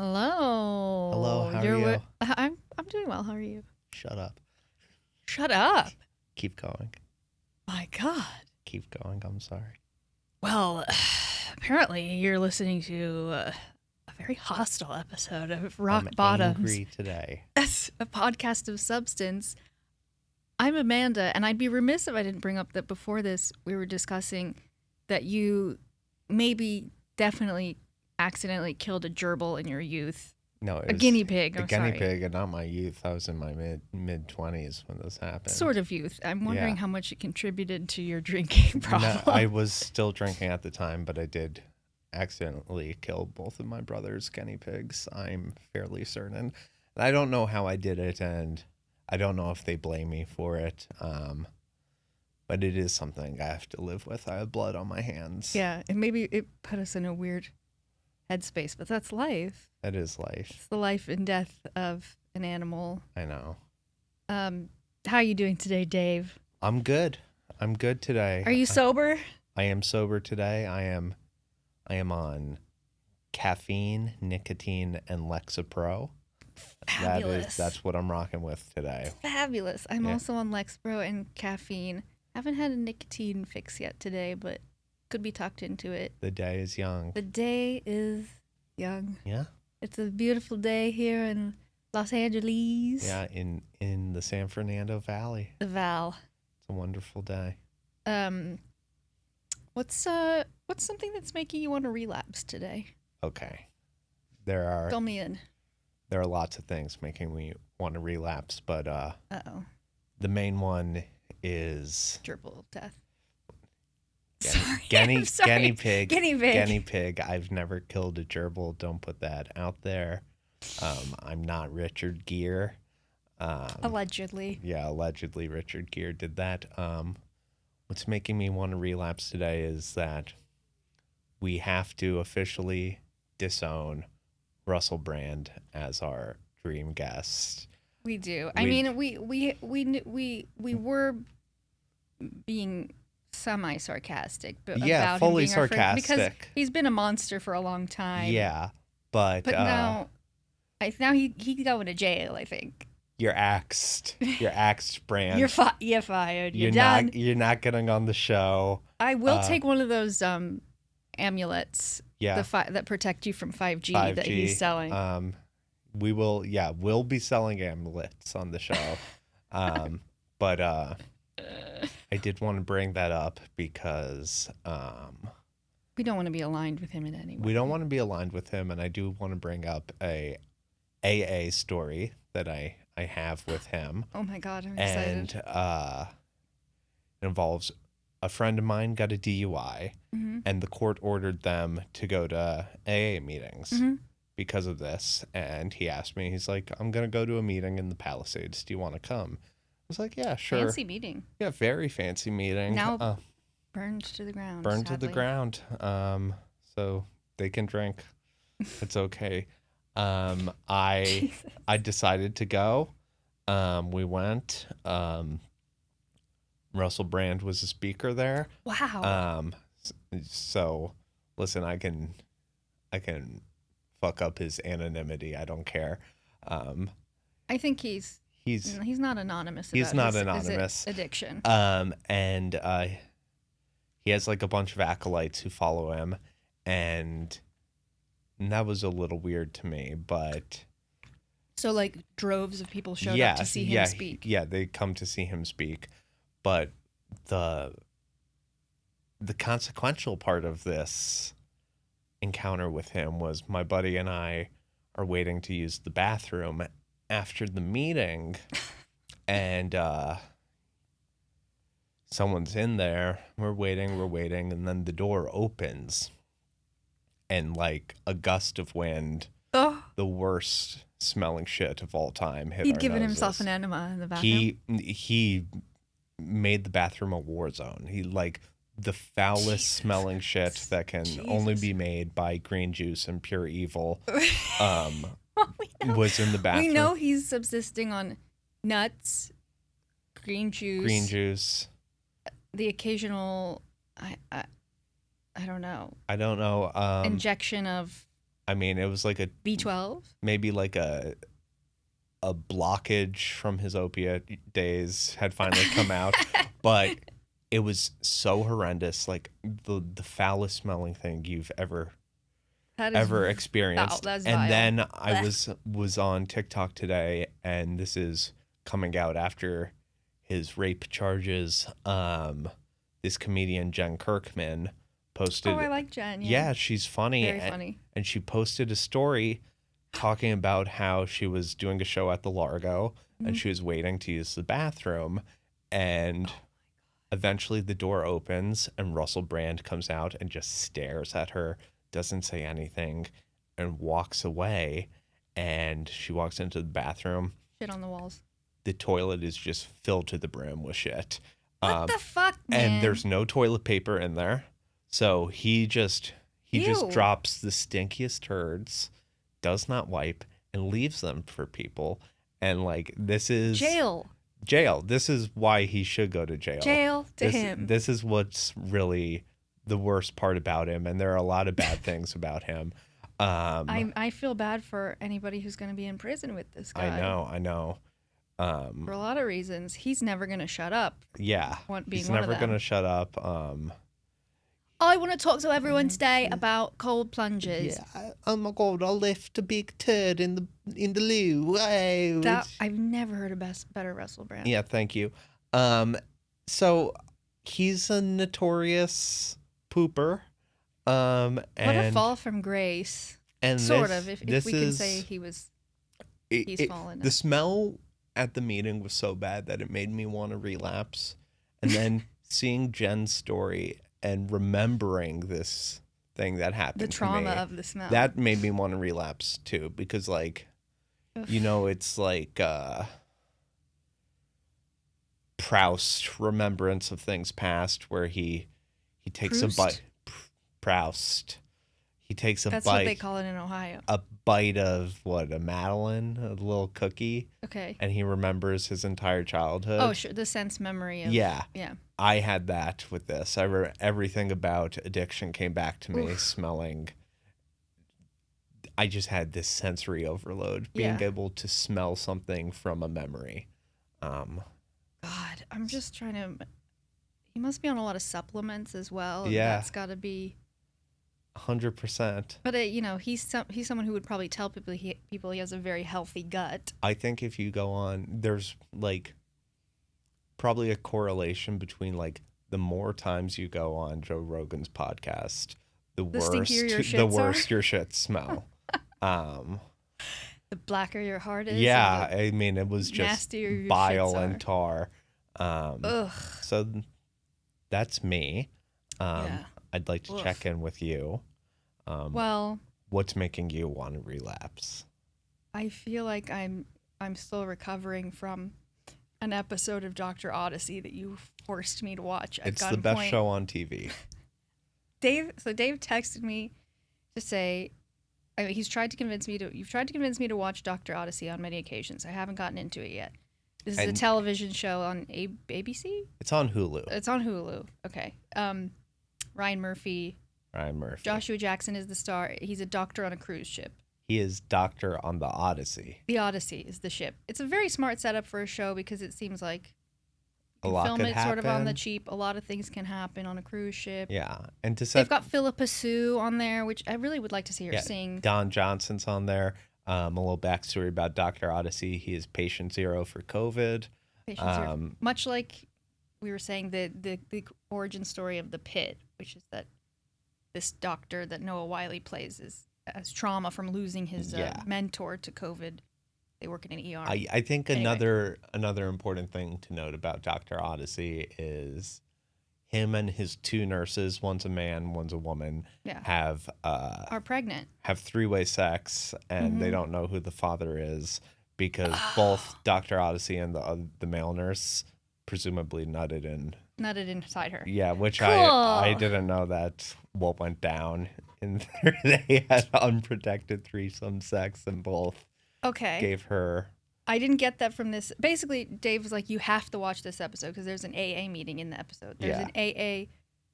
Hello, how are you? I'm doing well. How are you? Shut up. Shut up. Keep going. My God. Keep going. I'm sorry. Well, apparently you're listening to a very hostile episode of Rock I'm Bottoms. angry today. That's a podcast of substance. I'm Amanda, and I'd be remiss if I didn't bring up that before this we were discussing that you maybe definitely accidentally killed a gerbil in your youth. No, it A was guinea pig. a I'm guinea sorry. pig, and not my youth. I was in my mid 20s when this happened. Sort of youth. I'm wondering Yeah. how much it contributed to your drinking problem. No, I was still drinking at the time, but I did accidentally kill both of my brother's guinea pigs. I'm fairly certain. I don't know how I did it, and I don't know if they blame me for it. But it is something I have to live with. I have blood on my hands. Yeah, and maybe it put us in a weird headspace, but that's life. That is life. It's the life and death of an animal. I know. How are you doing today, Dave? I'm good. I'm good today. Are you sober? I am sober today. I am on caffeine, nicotine, and Lexapro. Fabulous. That's what I'm rocking with today. Fabulous. I'm Yeah. also on Lexapro and caffeine. Haven't had a nicotine fix yet today, but could be talked into it. The day is young. The day is young. Yeah. It's a beautiful day here in Los Angeles. Yeah, in the San Fernando Valley. The Val. It's a wonderful day. What's something that's making you want to relapse today? Okay. There Fill me in. are lots of things making me want to relapse, but Uh-oh. the main one is Gerbil death. Guinea Guinea pig. Guinea pig. I've never killed a gerbil. Don't put that out there. I'm not Richard Gere. Allegedly. Yeah, allegedly Richard Gere did that. What's making me want to relapse today is that we have to officially disown Russell Brand as our dream guest. We do. I mean, we were being semi-sarcastic, but Yeah, about fully him being our friend, because sarcastic. he's been a monster for a long time. Yeah, but now he's going to jail. I think you're axed. You're axed, Brand. you're fired. You're done. You're not getting on the show. I will take one of those amulets. Yeah. That protect you from 5G, 5G that he's selling. We'll be selling amulets on the show. But I did want to bring that up because We don't want to be aligned with him in any way. we don't want to be aligned with him, and I do want to bring up a AA story that I have with him. Oh my God, I'm excited. And it involves a friend of mine got a DUI, and the court ordered them to go to AA meetings because of this. And he asked me, he's like, I'm going to go to a meeting in the Palisades. Do you want to come? I was like, yeah, sure. Fancy meeting. Yeah, very fancy meeting. Now burned to the ground. Burned to sadly. the ground. So they can drink. It's okay. I decided to go. We went. Russell Brand was a speaker there. Wow. So listen, I can fuck up his anonymity. I don't care. I think he's not anonymous. He's about not his anonymous. Addiction. And he has like a bunch of acolytes who follow him, and that was a little weird to me, but So like droves of people showed up to see him speak. Yeah, they come to see him speak. But the consequential part of this encounter with him was my buddy and I are waiting to use the bathroom after the meeting, and someone's in there. We're waiting, and then the door opens, and like a gust of wind, Oh, the worst smelling shit of all time hit he'd our given noses. himself an enema in the bathroom. He made the bathroom a war zone. He like the foulest smelling shit that can only be made by green juice and pure evil. Was in the bathroom. We know he's subsisting on nuts, green juice, the occasional I don't know. I don't know. Injection of I mean, it was like B12? maybe like a blockage from his opiate days had finally come out, but it was so horrendous, like the foulest smelling thing you've ever That is experienced. That's and vile. then I Blech. was on TikTok today, and this is coming out after his rape charges. This comedian Jen Kirkman posted. Oh, I like Jen. Yeah, she's funny. Very funny. And she posted a story talking about how she was doing a show at the Largo and she was waiting to use the bathroom, and eventually the door opens and Russell Brand comes out and just stares at her, doesn't say anything, and walks away. And she walks into the bathroom. Shit on the walls. The toilet is just filled to the brim with shit. What the fuck, man? And there's no toilet paper in there. So he just Ew. drops the stinkiest turds, does not wipe, and leaves them for people. And like, this is Jail. This is why he should go to jail. Jail to him. This is what's really the worst part about him, and there are a lot of bad things about him. I feel bad for anybody who's going to be in prison with this guy. I know. For a lot of reasons. He's never going to shut up. Yeah. He's never going to shut up. I want to talk to everyone today about cold plunges. Yeah. Oh my God, I'll lift a big turd in the loo. Wow. I've never heard a better Russell Brand. Yeah, thank you. So he's a notorious pooper. What a fall from grace. And sort of, if we can say he's fallen. The smell at the meeting was so bad that it made me want to relapse. And then seeing Jen's story and remembering this thing that happened the trauma to me, of the smell, that made me want to relapse too, because like, you know, it's like Proust, remembrance of things past, where he takes Proust? a bite. Proust. He takes a That's bite. what they call it in Ohio. A bite of what? A Madeline, a little cookie. Okay. And he remembers his entire childhood. Oh, sure. The sense memory of. Yeah. Yeah. I had that with this. Everything about addiction came back to me. Smelling. I just had this sensory overload, being able to smell something from a memory. God, I'm just trying to. He must be on a lot of supplements as well. Yeah. That's got to be. 100%. But he's someone who would probably tell people he has a very healthy gut. I think if you go on, there's like probably a correlation between like the more times you go on Joe Rogan's podcast, the worse your shits smell. The blacker your heart is. Yeah, I mean, it was just bile and tar. Ugh. So that's me. Yeah. I'd like to check in with you. Well, what's making you want to relapse? I feel like I'm still recovering from an episode of Dr. Odyssey that you forced me to watch at gunpoint. It's the best show on TV. Dave texted me to say, I mean, you've tried to convince me to watch Dr. Odyssey on many occasions. I haven't gotten into it yet. This is a television show on ABC? It's on Hulu. It's on Hulu. Okay. Ryan Murphy. Joshua Jackson is the star. He's a doctor on a cruise ship. He is doctor on the Odyssey. The Odyssey is the ship. It's a very smart setup for a show because it seems like a lot film could it happen. sort of on the cheap. A lot of things can happen on a cruise ship. Yeah, and they've got Philippa Sue on there, which I really would like to see her sing. Don Johnson's on there. A little backstory about Dr. Odyssey. He is patient zero for COVID. Much like we were saying, the origin story of The Pit, which is that this doctor that Noah Wyle plays has trauma from losing his mentor to COVID. They work in an ER. I think another important thing to note about Dr. Odyssey is him and his two nurses, one's a man, one's a woman, are pregnant. Have three-way sex, and they don't know who the father is because both Dr. Odyssey and the male nurse presumably nutted inside her. Yeah, which cool. I didn't know that what went down. And they had unprotected threesome sex, and both gave her. I didn't get that from this. Basically, Dave was like, "You have to watch this episode because there's an AA meeting in the episode. There's an AA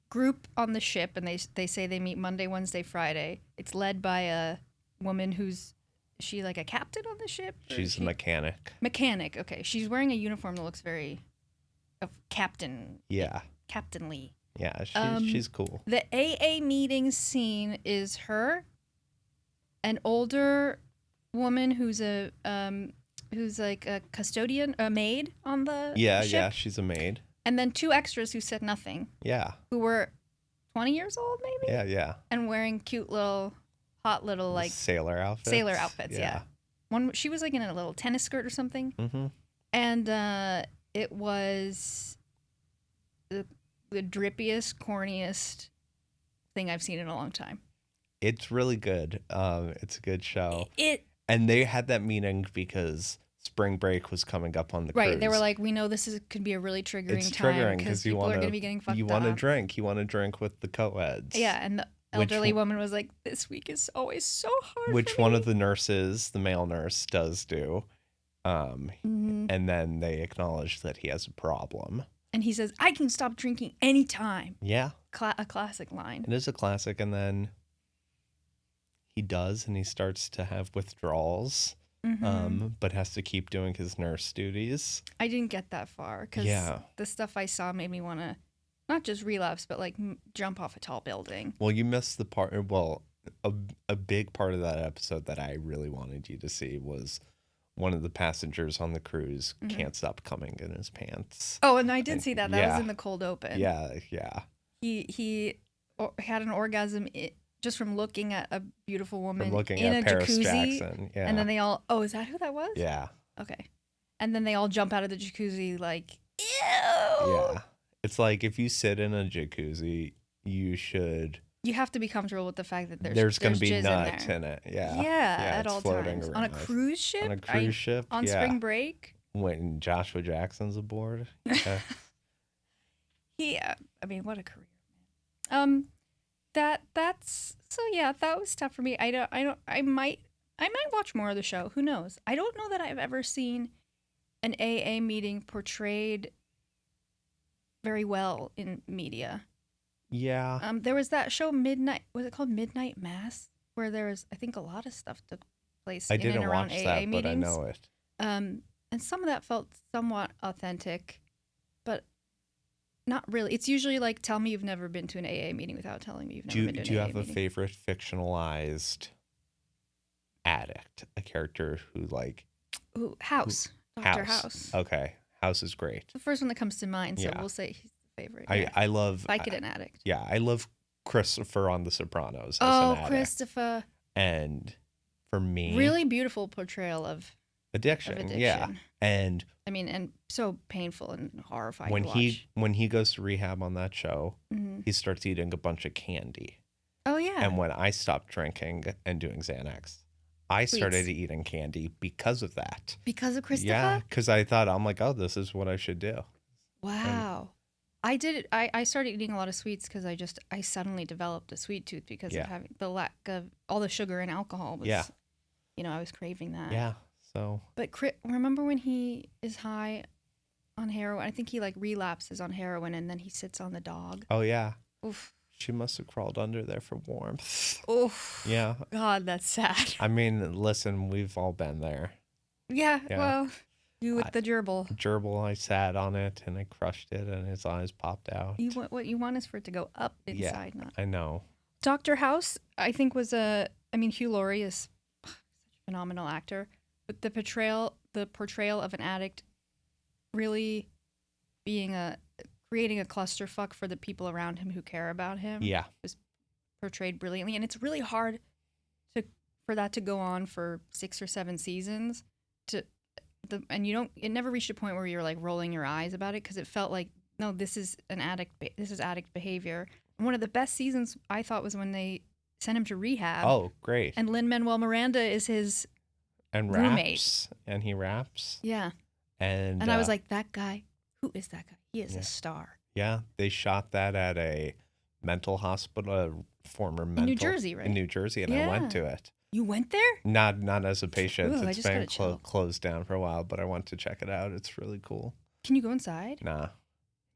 group on the ship, and they say they meet Monday, Wednesday, Friday. It's led by woman who's she like a captain on the ship? She's a mechanic. Mechanic. Okay, she's wearing a uniform that looks very of captain. Yeah. Captainly. Yeah, she's cool. The AA meeting scene is her, an older woman who's like a custodian, a maid on the ship. Yeah, she's a maid. And then 2 extras who said nothing. Yeah. Who were 20 years old, maybe? Yeah. And wearing hot little like sailor outfits. Yeah. One, she was like in a little tennis skirt or something. Mm-hmm. And it was the drippiest, corniest thing I've seen in a long time. It's really good. It's a good show. And they had that meeting because spring break was coming up on the cruise. Right. They were like, we know could be a really triggering it's time triggering because people are going to be getting fucked up. You want to drink. You want to drink with the co-eds. Yeah, and the elderly woman was like, this week is always so hard. Which one of the nurses, the male nurse, does do. And then they acknowledge that he has a problem. And he says, I can stop drinking anytime. Yeah. A classic line. It is a classic. And then he does, and he starts to have withdrawals, but has to keep doing his nurse duties. I didn't get that far because the stuff I saw made me want to not just relapse, but like jump off a tall building. Well, you missed the part. Well, a big part of that episode that I really wanted you to see was one of the passengers on the cruise can't stop coming in his pants. Oh, and I did see that. That was in the cold open. Yeah. He had an orgasm just from looking at a beautiful woman in a Paris jacuzzi. Jackson. Yeah. And then they all, is that who that was? Yeah. Okay. And then they all jump out of the jacuzzi like, ew. Yeah. It's like if you sit in a jacuzzi, you have to be comfortable with the fact that there's going to be jizz nuts in it. Yeah. Yeah, at all times. Around. On a cruise ship? On a cruise ship. On spring break? When Joshua Jackson's aboard. Yeah. I mean, what a career. That was tough for me. I might watch more of the show. Who knows? I don't know that I've ever seen an AA meeting portrayed very well in media. Yeah. There was that show was it called Midnight Mass? Where there was, I think, a lot of stuff took place in and around AA meetings. But I know it. And some of that felt somewhat authentic, but not really. It's usually like, tell me you've never been to an AA meeting without telling me you've never been to an AA meeting. Do you have a favorite fictionalized addict? A character who like... Ooh, House. Dr. House. Okay. House is great. The first one that comes to mind, so we'll say he's the favorite. I love... Vicodin addict. Yeah, I love Christopher on The Sopranos as an addict. Christopher. And for me... Really beautiful portrayal of addiction. Yeah. And... I mean, and so painful and horrifying to watch. When he goes to rehab on that show, he starts eating a bunch of candy. Oh, yeah. And when I stopped drinking and doing Xanax, I started eating candy because of that. Because of Christopher? Yeah, because I'm like, oh, this is what I should do. Wow. I did it. I started eating a lot of sweets because I suddenly developed a sweet tooth because of having the lack of all the sugar and alcohol. I was craving that. Yeah. So. But remember when he is high on heroin? I think he like relapses on heroin and then he sits on the dog. Oh yeah. Oof. She must have crawled under there for warmth. Oof. Yeah. God, that's sad. I mean, listen, we've all been there. Yeah. Well, you with the gerbil. Gerbil, I sat on it and I crushed it and his eyes popped out. What you want is for it to go up inside, not. I know. Dr. House, I think Hugh Laurie is such a phenomenal actor. But the portrayal of an addict really creating a clusterfuck for the people around him who care about him was portrayed brilliantly. And it's really hard for that to go on for 6 or 7 seasons. It never reached a point where you're like rolling your eyes about it because it felt like, no, this is addict behavior. And one of the best seasons I thought was when they sent him to rehab. Oh, great. And Lin-Manuel Miranda is his roommate. Raps. And he raps. Yeah. And I was like, that guy, who is that guy? He is a star. Yeah. They shot that at a mental hospital, in New Jersey, right? In New Jersey, and I went to it. You went there? Not as a patient. Ooh, it's been closed down for a while, but I went to check it out. It's really cool. Can you go inside? Nah.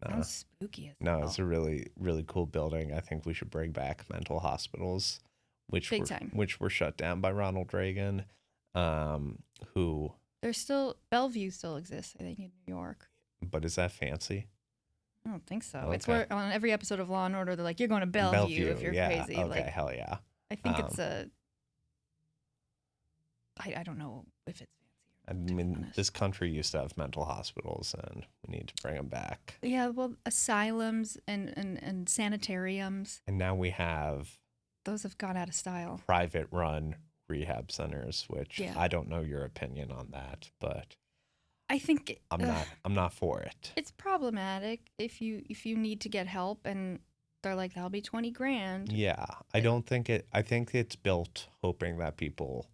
Sounds spooky as No, it's a really, really cool building. I think we should bring back mental hospitals Big time. which were shut down by Ronald Reagan, who. There's still Bellevue still exists, I think, in New York. But is that fancy? I don't think so. Okay. It's where on every episode of Law and Order, they're like, "You're going to Bellevue if you're yeah. crazy." Okay, Like, hell yeah. I think it's a. I don't know if it's fancy. I mean, this country used to have mental hospitals, and we need to bring them back. Yeah, well, asylums and sanitariums. And now we have Those have gone out of style. private-run rehab centers, which Yeah. I don't know your opinion on that, but I think I'm not for it. it's problematic if you need to get help and they're like, that'll be 20 grand. Yeah, I don't think it. I think it's built hoping that people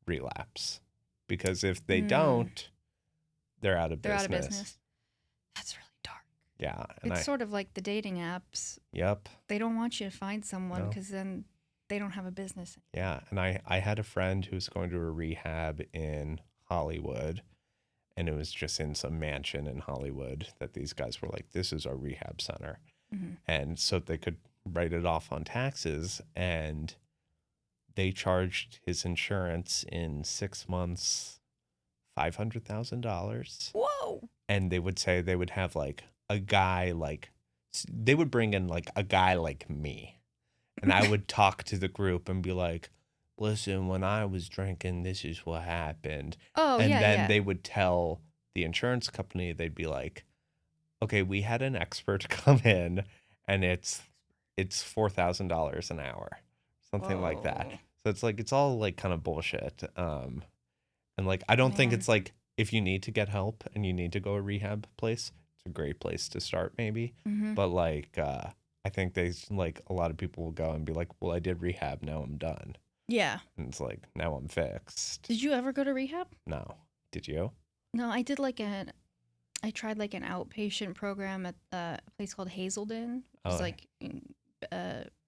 relapse, because if they don't, they're out of They're business. out of business. That's really dark. Yeah, and It's sort of like the dating apps. Yep. They don't want you to find someone No. because then they don't have a business. Yeah, and I had a friend who was going to a rehab in Hollywood, and it was just in some mansion in Hollywood that these guys were like, this is our rehab center. Mm-hmm. And so they could write it off on taxes, and they charged his insurance in 6 months $500,000. Whoa! And they would say they would have like a guy like, they would bring in like a guy like me, and I would talk to the group and be like, listen, when I was drinking, this is what happened. Oh, And yeah, then yeah. they would tell the insurance company, they'd be like, okay, we had an expert come in, and it's $4,000 an hour, something like that. Whoa. So it's like, it's all like kind of bullshit. And like, I don't think Man. it's like, if you need to get help and you need to go to a rehab place, it's a great place to start maybe. Mm-hmm. But like, I think they like, a lot of people will go and be like, well, I did rehab, now I'm done. Yeah. And it's like, now I'm fixed. Did you ever go to rehab? No. Did you? No, I did I tried like an outpatient program at a place called Hazelden. It was Oh. like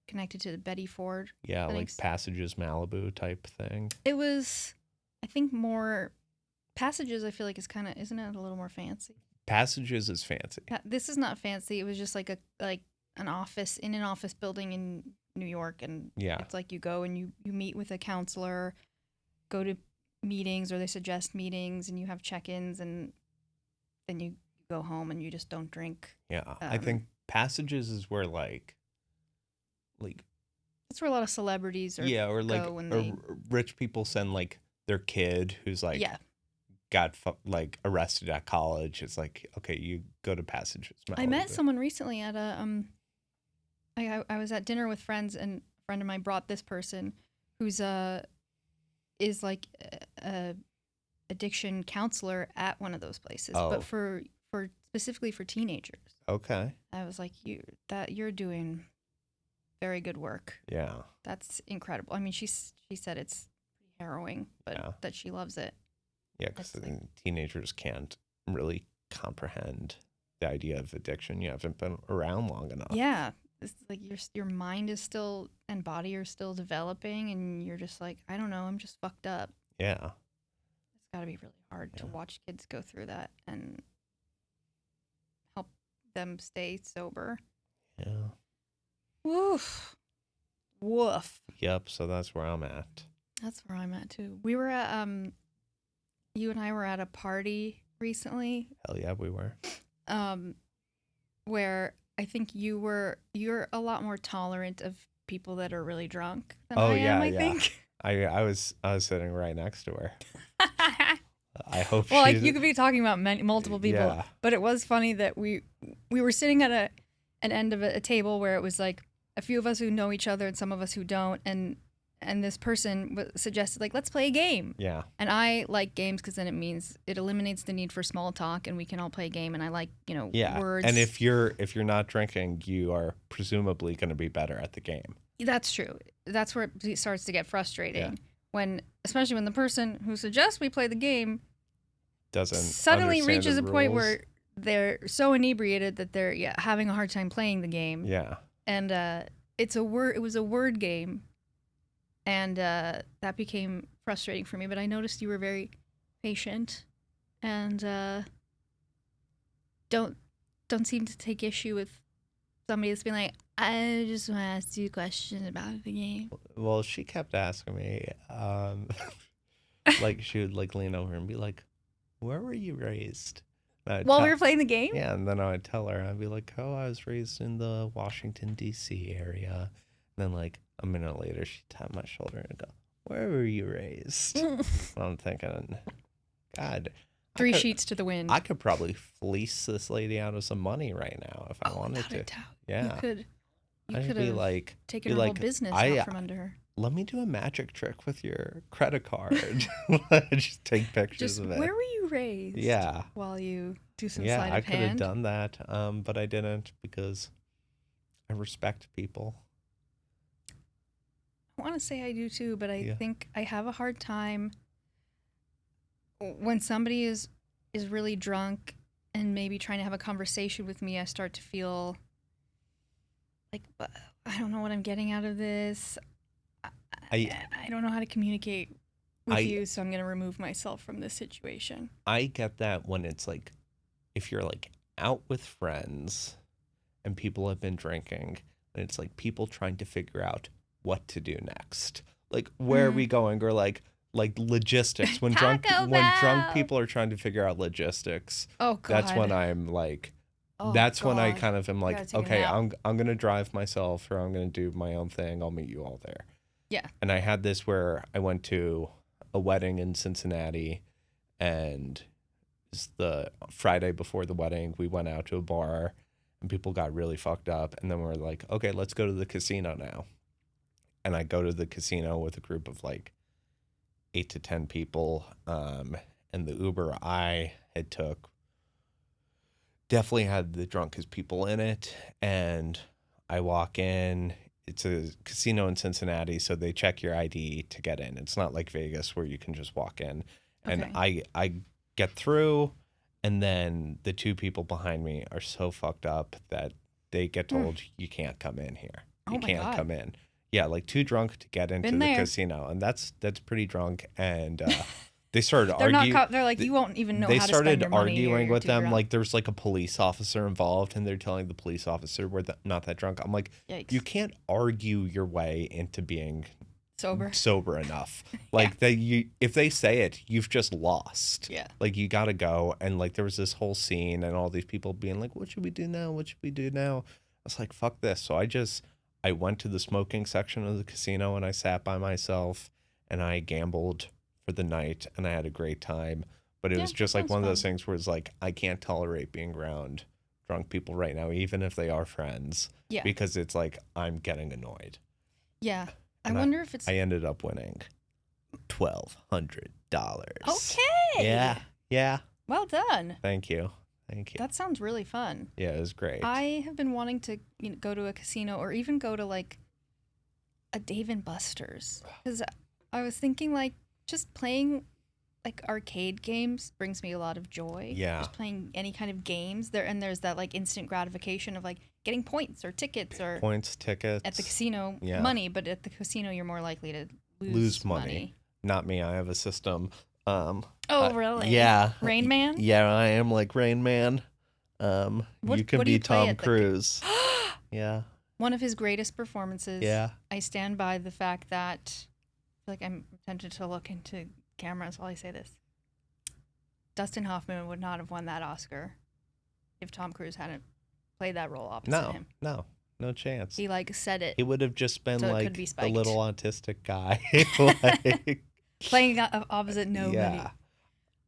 connected to the Betty Ford. Yeah, Thanks. like Passages Malibu type thing. It was, I think, more Passages. I feel like is kind of, isn't it a little more fancy? Passages is fancy. This is not fancy. It was just like an office in an office building in New York, and Yeah. it's like you go and you meet with a counselor, go to meetings or they suggest meetings, and you have check-ins, and then you go home and you just don't drink. Yeah. I think Passages is where like That's where a lot of celebrities are. yeah, or like go when or they- rich people send like their kid who's like Yeah. got like arrested at college. It's like, okay, you go to Passages Malibu. I met someone recently at a I was at dinner with friends, and a friend of mine brought this person who's is like a addiction counselor at one of those places, Oh. but for specifically for teenagers. Okay. I was like, you're doing very good work. Yeah. That's incredible. I mean, she said it's pretty harrowing, but Yeah. that she loves it. Yeah, because That's like- teenagers can't really comprehend the idea of addiction. You haven't been around long enough. Yeah, it's like your mind is still and body are still developing, and you're just like, I don't know, I'm just fucked up. Yeah. It's got to be really hard to Yeah. watch kids go through that and help them stay sober. Yeah. Woof. Woof. Yep. So that's where I'm at. That's where I'm at too. We were at you and I were at a party recently, Hell yeah, we were. where I think you're a lot more tolerant of people that are really drunk than Oh, I am, yeah, I yeah. think. I was sitting right next to her. I hope Well, like she's- you could be talking about multiple people, Yeah. but it was funny that we were sitting at an end of a table where it was like a few of us who know each other and some of us who don't, and this person suggested like, let's play a game. Yeah. And I like games because then it eliminates the need for small talk, and we can all play a game. And I like Yeah. words. And if you're not drinking, you are presumably going to be better at the game. That's true. That's where it starts to get frustrating Yeah. especially when the person who suggests we play the game Doesn't suddenly understand reaches the a point rules. where they're so inebriated that they're having a hard time playing the game. Yeah. And it was a word game, and that became frustrating for me. But I noticed you were very patient, and don't seem to take issue with somebody that's been like, I just want to ask you a question about the game. Well, she kept asking me, like she would like lean over and be like, "Where were you raised?" And I'd While we tell, were playing the game? yeah, and then I would tell her, I'd be like, "Oh, I was raised in the Washington D.C. area." And then like a minute later, she'd tap my shoulder and go, "Where were you raised?" And I'm thinking, God, Three sheets to the wind. I could probably fleece this lady out of some money right now if I wanted without to. a doubt. Yeah. You I'd could be have like, taken her whole business out from under her. let me do a magic trick with your credit card. Just take pictures of it. Where were you raised? Yeah. While you do some Yeah, sleight I of could have hand. done that, but I didn't because I respect people. I want to say I do too, but I Yeah. think I have a hard time when somebody is really drunk and maybe trying to have a conversation with me. I start to feel like I don't know what I'm getting out of this. I don't know how to communicate with you, so I'm going to remove myself from this situation. I get that when it's like, if you're like out with friends and people have been drinking, and it's like people trying to figure out what to do next. Like, where are we going? Or like logistics. When drunk people are trying to figure out logistics, oh God, that's when I'm like, that's when I kind of am like, okay, I'm gonna drive myself, or I'm gonna do my own thing. I'll meet you all there. Yeah. And I had this where I went to a wedding in Cincinnati, and it's the Friday before the wedding, we went out to a bar, and people got really fucked up, and then we're like, okay, let's go to the casino now. And I go to the casino with a group of like 8 to 10 people, and the Uber I had took definitely had the drunkest people in it. And I walk in. It's a casino in Cincinnati, so they check your ID to get in. It's not like Vegas where you can just walk in. And I get through, and then the two people behind me are so fucked up that they get told, you can't come in here. You can't come in. Yeah, like too drunk to get into the casino. And that's pretty drunk. And they started arguing. They're like, you won't even know how to spend your money. They started arguing with them. Like, there's like a police officer involved, and they're telling the police officer we're not that drunk. I'm like, yikes. You can't argue your way into being sober enough. Like, if they say it, you've just lost. Yeah. Like, you got to go. And like, there was this whole scene, and all these people being like, what should we do now? What should we do now? I was like, fuck this. So I went to the smoking section of the casino, and I sat by myself, and I gambled for the night, and I had a great time. But it was just like one of those things where it's like, I can't tolerate being around drunk people right now, even if they are friends. Yeah. Because it's like, I'm getting annoyed. Yeah. I wonder if it's... I ended up winning $1,200. Okay. Yeah. Yeah. Well done. Thank you. That sounds really fun. Yeah, it was great. I have been wanting to go to a casino, or even go to like a Dave & Buster's, because I was thinking like just playing like arcade games brings me a lot of joy. Yeah. Just playing any kind of games there, and there's that like instant gratification of like getting points or tickets or tickets at the casino. Yeah. Money, but at the casino you're more likely to lose money. Not me. I have a system. Really? Yeah. Rain Man? Yeah, I am like Rain Man. You can be Tom Cruise. Yeah. One of his greatest performances. Yeah. I stand by the fact that I feel like I'm tempted to look into cameras while I say this. Dustin Hoffman would not have won that Oscar if Tom Cruise hadn't played that role opposite him. No chance. He like said it. He would have just been like the little autistic guy. Like, playing opposite nobody. Yeah.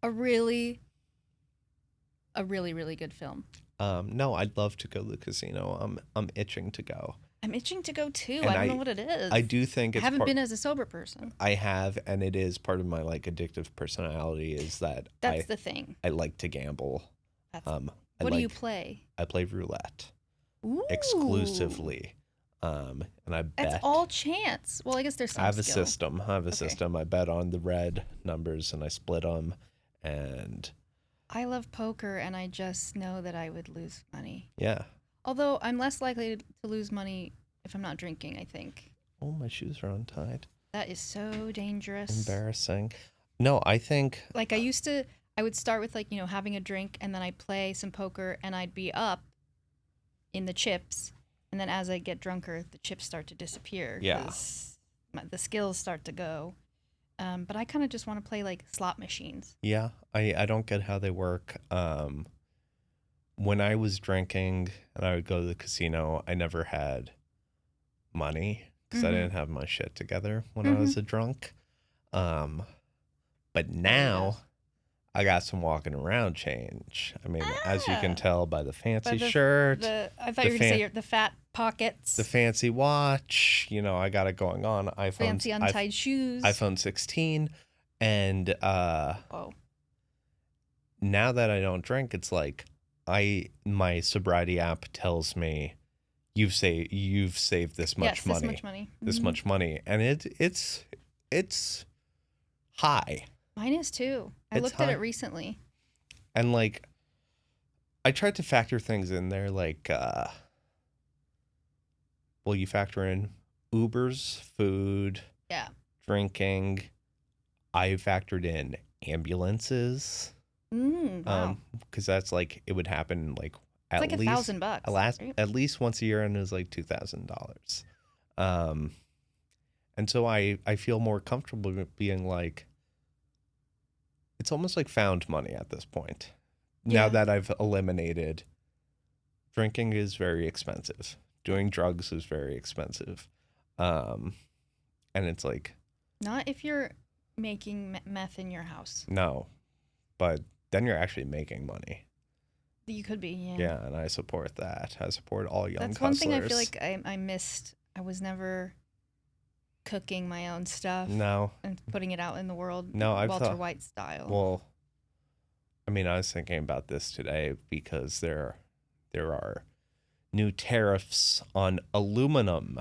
A really, really good film. No, I'd love to go to the casino. I'm itching to go. I'm itching to go too. And I don't know what it is. I do think it's I haven't been as a sober person. I have, and it is part of my like addictive personality is that that's the thing. I like to gamble. What do you play? I play roulette. Ooh. Exclusively. And I bet. That's all chance. Well, I guess there's some I have a skill. system. I bet on the red numbers, and I split them. And I love poker, and I just know that I would lose money. Yeah. Although I'm less likely to lose money if I'm not drinking, I think. Oh, my shoes are untied. That is so dangerous. Embarrassing. No, I think... Like, I would start with, like, having a drink, and then I'd play some poker, and I'd be up in the chips, And then as I get drunker, the chips start to disappear. Yeah. 'Cause the skills start to go. But I kind of just want to play like slot machines. Yeah, I don't get how they work. When I was drinking and I would go to the casino, I never had money because I Mhm. didn't have my shit together when I Mhm. was a drunk. Um, but Nobody now does. I got some walking around change. I mean, as you can Ah, tell by the by fancy shirt, I thought the you were gonna say fan, the fat pockets, the fancy watch, I got it going on. fancy untied shoes. iPhone 16, and Whoa. now that I don't drink, it's like my sobriety app tells me you've saved this much Yes, money, this much money. this Mhm. much money, and it's high. Mine is too. I It's looked at high. it recently. And like I tried to factor things in there, like well, you factor in Ubers, food, Yeah. drinking. I factored in ambulances. Wow. Because that's like it would happen like It's at like least $1,000. Right? at least once a year, and it was like $2,000. Um, and so I feel more comfortable with being like, it's almost like found money at this point. Now Yeah. that I've eliminated drinking is very expensive, doing drugs is very expensive, and it's like Not if you're making meth in your house. no, but then you're actually making money. You could be, yeah. Yeah, and I support that. I support all young That's one thing I feel hustlers. like I missed. I was never cooking my own stuff No, and putting it out in the world, no, I've Walter thought. White style. Well, I mean, I was thinking about this today because there are new tariffs on aluminum,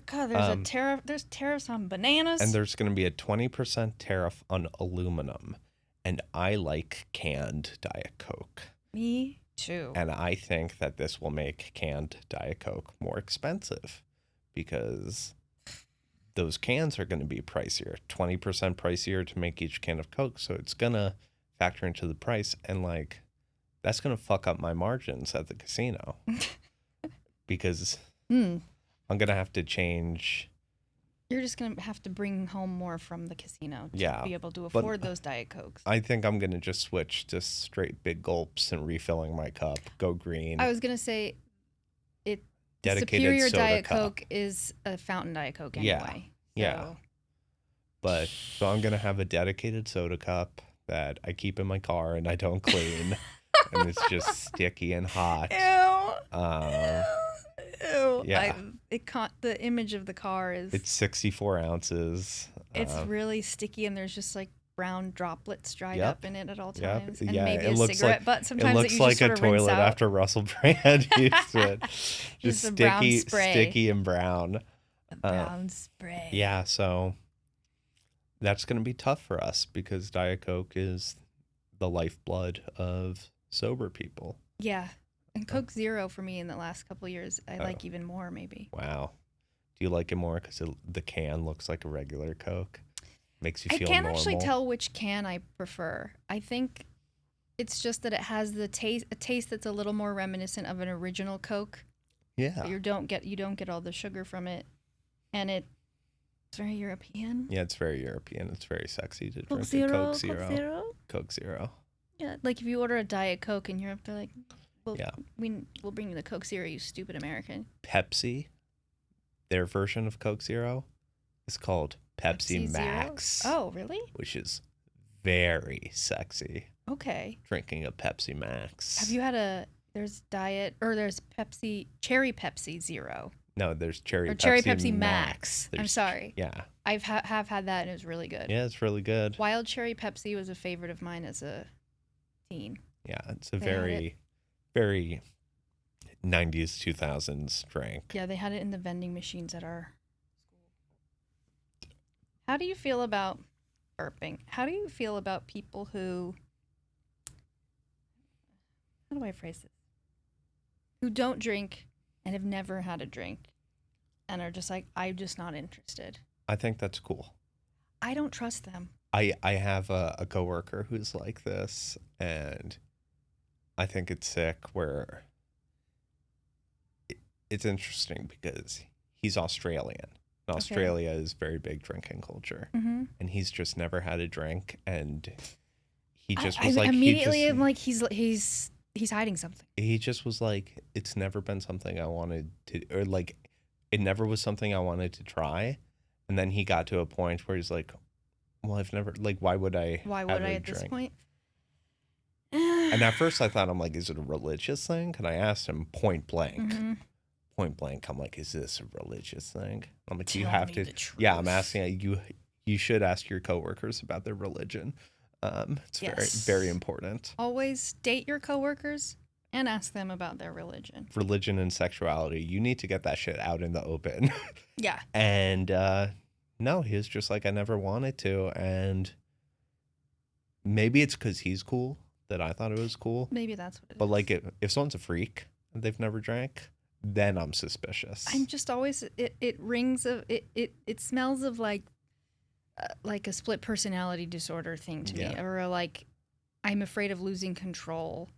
God, there's a tariff. There's tariffs on bananas. and there's going to be a 20% tariff on aluminum. And I like canned Diet Coke. Me too. And I think that this will make canned Diet Coke more expensive because those cans are going to be pricier, 20% pricier to make each can of Coke. So it's going to factor into the price. And like, that's going to fuck up my margins at the casino because I'm going to have to change. You're just gonna have to bring home more from the casino to Yeah, be able to but afford those Diet Cokes. I think I'm going to just switch to straight big gulps and refilling my cup, go green. I was gonna say, the Dedicated superior soda Diet cup. Coke is a fountain Diet Coke Yeah, anyway. yeah. So, But so I'm going to have a dedicated soda cup that I keep in my car and I don't clean. And it's just sticky and hot. Ew. Ew. Yeah. The image of the car is It's 64 ounces. it's really sticky and there's just like brown droplets dried Yep. up in it at all Yep. times. And Yeah, maybe it a looks cigarette like butt it sometimes that looks you like just sort a of rinse toilet out. after Russell Brand used it. Just a brown spray. sticky and brown. A brown spray. Yeah, so that's going to be tough for us because Diet Coke is the lifeblood of sober people. Yeah. And Coke Zero for me in the last couple of years, I like even more maybe. Wow. Do you like it more because the can looks like a regular Coke? Makes you I feel can't normal? actually tell which can I prefer. I think it's just that it has a taste that's a little more reminiscent of an original Coke. Yeah. But you don't get all the sugar from it, and it's very European. Yeah, it's very European. It's very sexy to drink Zero, a Coke Coke Zero. Zero. Coke Zero. Yeah, like if you order a Diet Coke in Europe, they're like, "Well, Yeah. we'll bring you the Coke Zero, you stupid American." Pepsi, their version of Coke Zero, is called Pepsi Zero? Max. Oh, really? Which is very sexy. Okay. Drinking a Pepsi Max. Have you had there's Pepsi, Cherry Pepsi Zero. No, there's Cherry Pepsi Max. I'm sorry. Yeah. I've have had that and it was really good. Yeah, it's really good. Wild Cherry Pepsi was a favorite of mine as a teen. Yeah, it's a They had very, very 90s, 2000s drink. Yeah, they had it in the vending machines at our school. How do you feel about burping? How do you feel about people who, how do I phrase this? Who don't drink and have never had a drink and are just like, I'm just not interested. I think that's cool. I don't trust them. I have a coworker who's like this, and I think it's sick where it's interesting because he's Australian. And Okay. Australia is very big drinking culture. Mm-hmm. And he's just never had a drink. And he just I was like, immediately am like he's hiding something. he just was like, it's never been something I wanted to, or like, it never was something I wanted to try. And then he got to a point where he's like, well, I've never, like, why would I Why have would I a at this drink? point? And at first I thought, I'm like, is it a religious thing? And I asked him point blank. Mm-hmm. Point blank, I'm like, is this a religious thing? I'm like, do you Tell have me to? the truth. Yeah, I'm asking you. You should ask your coworkers about their religion. It's Yes. very, very important. Always date your coworkers and ask them about their religion. Religion and sexuality. You need to get that shit out in the open. Yeah. And no, he was just like, I never wanted to. And maybe it's because he's cool that I thought it was cool. Maybe that's what it is. But like, if someone's a freak and they've never drank, then I'm suspicious. I'm just always it rings of it smells of like a split personality disorder thing to me, Yeah. or like I'm afraid of losing control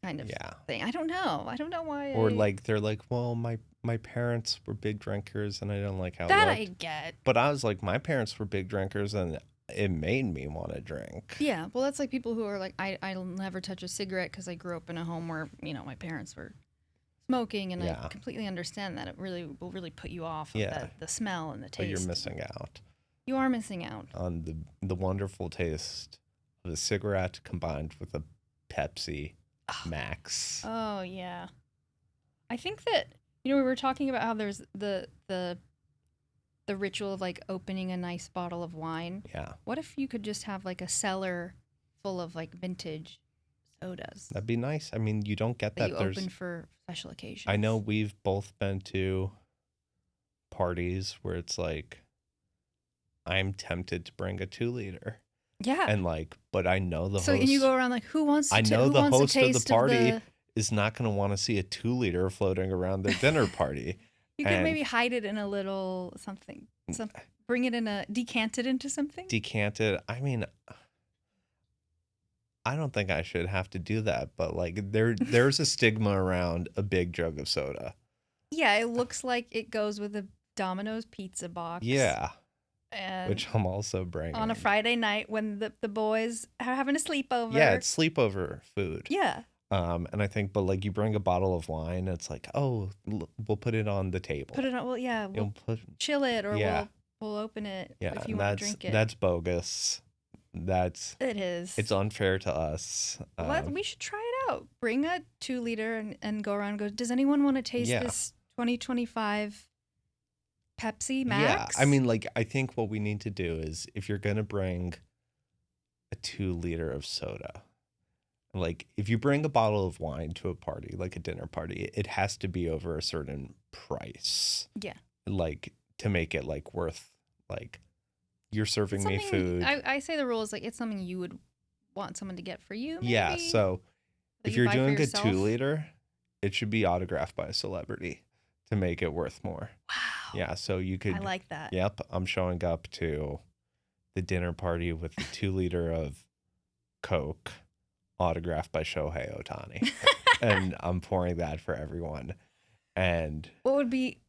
kind of Yeah. thing. I don't know why. Or like they're like, well, my parents were big drinkers and I didn't like how that it I looked. get. But I was like, my parents were big drinkers and it made me want to drink. Yeah, well, that's like people who are like, I'll never touch a cigarette because I grew up in a home where my parents were smoking, and Yeah. I completely understand that it really will really put you off of Yeah. the smell and the taste. But you're missing out You are missing out. on the wonderful taste of a cigarette combined with a Pepsi Max. Oh yeah, I think that we were talking about how there's the ritual of like opening a nice bottle of wine. Yeah. What if you could just have like a cellar full of like vintage sodas That'd be nice. I mean, you don't get that that. you open for special occasions? I know we've both been to parties where it's like, I'm tempted to bring a 2-liter. Yeah. And like, but I know the So host. and you go around like, who wants to I know who the wants a host of the taste party is not going to want to see a 2-liter floating around their dinner party. You could and- maybe hide it in a little something. Bring it decant it into something. Decanted. I mean, I don't think I should have to do that, but like there's a stigma around a big jug of soda. Yeah, it looks like it goes with a Domino's pizza box. Yeah, And which I'm also bringing. on a Friday night when the boys are having a sleepover. Yeah, it's sleepover food. Yeah. And I think, but like you bring a bottle of wine, it's like, oh, we'll put it on the table. Put it on. Well, yeah. We'll chill it, or Yeah. we'll open it Yeah, if you and want to drink it. that's bogus. It is. It's unfair to us. We should try it out. Bring a 2-liter and go around and go, does anyone want to taste Yeah. this 2025 Pepsi Max? Yeah, I mean, like, I think what we need to do is if you're going to bring a 2-liter of soda, like, if you bring a bottle of wine to a party, like a dinner party, it has to be over a certain price. Yeah. Like, to make it, like, worth, like, you're serving me food. I say the rule is like it's something you would want someone to get for you. Maybe, Yeah, so that if you you're buy for doing a yourself. 2-liter, it should be autographed by a celebrity to make it worth more. Wow. Yeah, so you could. I like that. Yep, I'm showing up to the dinner party with a 2-liter of Coke, autographed by Shohei Ohtani, and I'm pouring that for everyone. And What would be,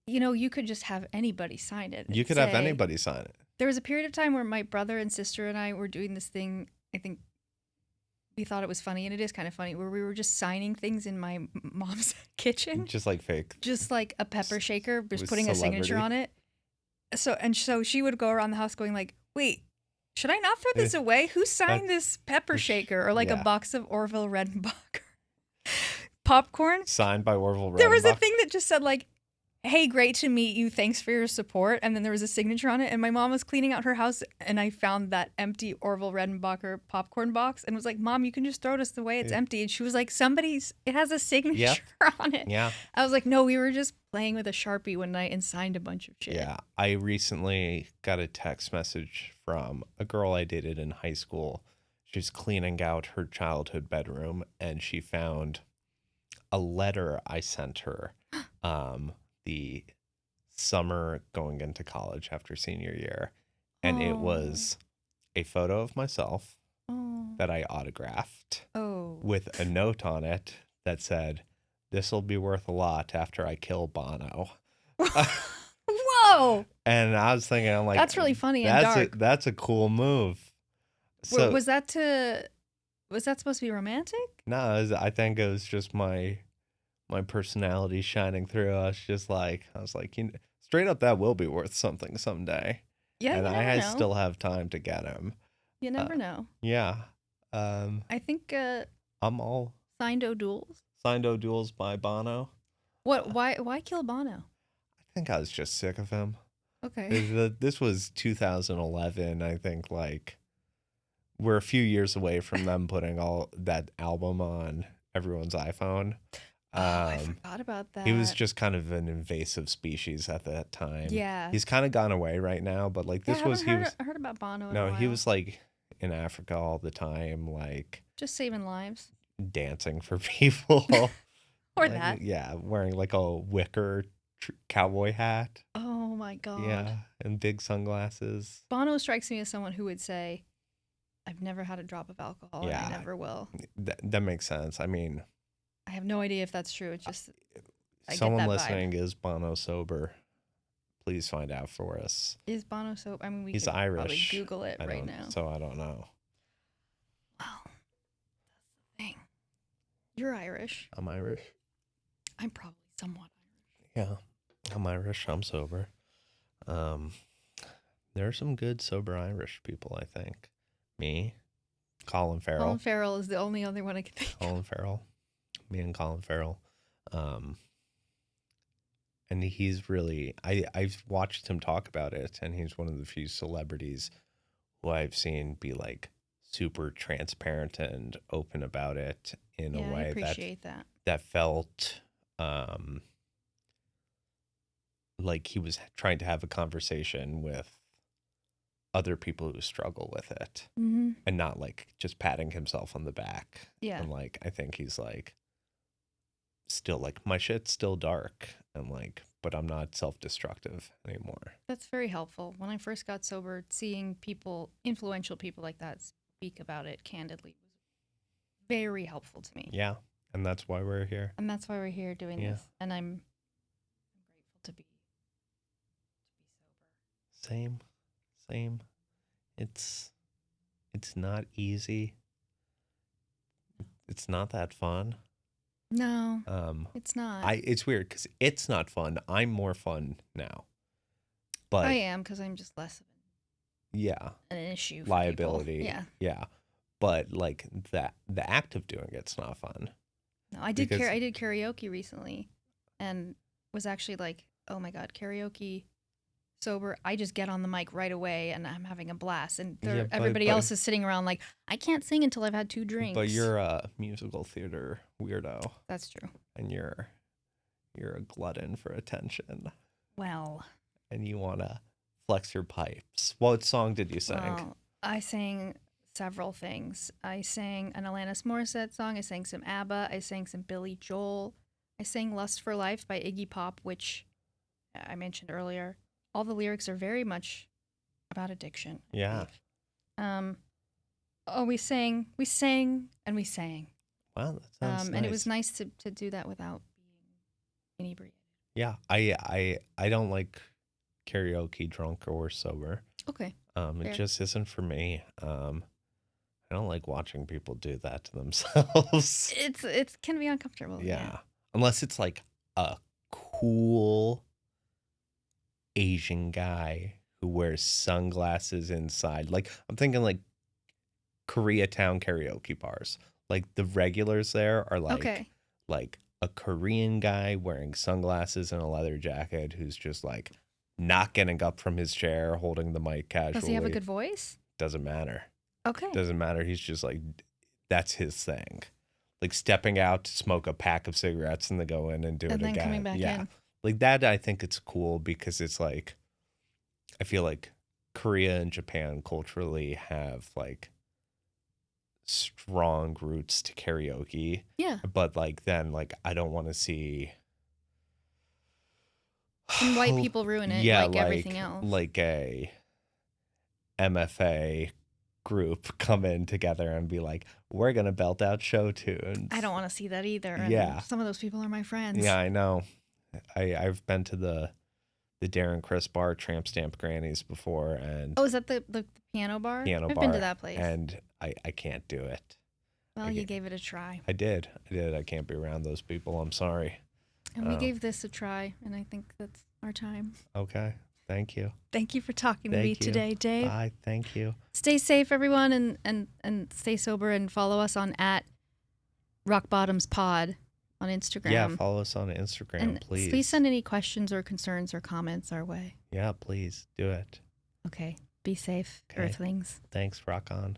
you could just have anybody sign it. you could have anybody sign it. There was a period of time where my brother and sister and I were doing this thing. I think we thought it was funny, and it is kind of funny, where we were just signing things in my mom's kitchen. Just like fake. Just like a pepper shaker, just With putting a signature celebrity. on it. So she would go around the house going like, wait, should I not throw this away? Who signed this pepper shaker? Or like a yeah. box of Orville Redenbacher popcorn. Signed by Orville Redenbach. There was a thing that just said like, hey, great to meet you. Thanks for your support. And then there was a signature on it. And my mom was cleaning out her house, and I found that empty Orville Redenbacher popcorn box and was like, Mom, you can just throw this away. It's empty. And she was like, it has a signature on it. Yeah. I was like, no, we were just playing with a Sharpie one night and signed a bunch of shit. Yeah. I recently got a text message from a girl I dated in high school. She's cleaning out her childhood bedroom, and she found a letter I sent her the summer going into college after senior year. And it was a photo of myself that I autographed Oh. with a note on it that said, this will be worth a lot after I kill Bono. Whoa! And I was thinking, I'm like, That's really funny and dark. That's a cool move. So Was that supposed to be romantic? no, I think it was just my personality shining through. I was like, straight up, that will be worth something someday. Yeah, And you never know. still have time to get him. You never know. Yeah. I think I'm all Signed O'Duels. Signed O'Duels by Bono. What? Why kill Bono? I think I was just sick of him. Okay. This was 2011. I think like we're a few years away from them putting all that album on everyone's iPhone. I forgot about that. He was just kind of an invasive species at that time. Yeah. He's kind of gone away right now, but like I heard about Bono. In a while. he was like in Africa all the time, like just saving lives. dancing for people. Or like, that. Yeah, wearing like a wicker cowboy hat. Oh my god. Yeah, and big sunglasses. Bono strikes me as someone who would say, I've never had a drop of alcohol and I never will. That makes sense. I mean, I have no idea if that's true. It's just someone listening is Bono sober. Please find out for us. Is Bono sober? I mean, He's could Irish. probably Google it right now. So I don't know. Well, that's the thing. You're Irish. I'm Irish. I'm probably somewhat Irish. Yeah, I'm Irish. I'm sober. There are some good sober Irish people, I think. Me, Colin Farrell. Colin Farrell is the only other one I can think of. Colin Farrell. Me and Colin Farrell. And he's really, I've watched him talk about it, and he's one of the few celebrities who I've seen be like super transparent and open about it in a way I appreciate that felt like he was trying to have a conversation with other people who struggle with it, Mm-hmm. and not like just patting himself on the back. Yeah. And like, I think he's like, still like, my shit's still dark, and like, but I'm not self-destructive anymore. That's very helpful. When I first got sober, seeing influential people like that speak about it candidly was very helpful to me. Yeah. And that's why we're here. And that's why we're here doing this. And I'm grateful to be sober. Same. It's not easy. It's not that fun. No, it's not. It's weird because it's not fun. I'm more fun now. But I am, because I'm just less of an issue. For liability. People. Yeah. But like the act of doing it's not fun. No, I did karaoke recently, and was actually like, oh my god, karaoke sober. I just get on the mic right away, and I'm having a blast. And everybody else is sitting around like, I can't sing until I've had 2 drinks. But you're a musical theater weirdo. That's true. And you're a glutton for attention. Well. And you want to flex your pipes. What song did you sing? Well, I sang several things. I sang an Alanis Morissette song. I sang some ABBA. I sang some Billy Joel. I sang Lust for Life by Iggy Pop, which I mentioned earlier. All the lyrics are very much about addiction. Yeah. We sang, and we sang. Wow, that sounds nice. And it was nice to do that without being inebriated. Yeah, I don't like karaoke drunk or sober. Okay. It just isn't for me. I don't like watching people do that to themselves. It can be uncomfortable. Yeah. Unless it's like a cool Asian guy who wears sunglasses inside. Like, I'm thinking like Koreatown karaoke bars. Like the regulars there are like a Korean guy wearing sunglasses and a leather jacket who's just like not getting up from his chair, holding the mic casually. Does he have a good voice? Doesn't matter. Okay. Doesn't matter. He's just like, that's his thing. Like stepping out to smoke a pack of cigarettes and then go in and do it again. And then coming back in. Like that, I think it's cool because it's like, I feel like Korea and Japan culturally have like strong roots to karaoke. Yeah. But like then like I don't want to see and white people ruin it like everything else. Like a MFA group come in together and be like, we're going to belt out show tunes. I don't want to see that either. And Yeah. some of those people are my friends. Yeah, I know. I've been to the Darren Chris bar, Tramp Stamp Grannies before, and Oh, is that the piano bar? I've been to that place. And I can't do it. Well, you gave it a try. I did. I can't be around those people. I'm sorry. And we gave this a try, and I think that's our time. Okay. Thank you. Thank you for talking to me today, Dave. Bye. Thank you. Stay safe, everyone, and stay sober, and follow us on @RockBottomsPod on Instagram. Yeah, follow us on Instagram, and please. Please send any questions or concerns or comments our way. Yeah, please do it. Okay. Be safe, Okay. Earthlings. Thanks. Rock on.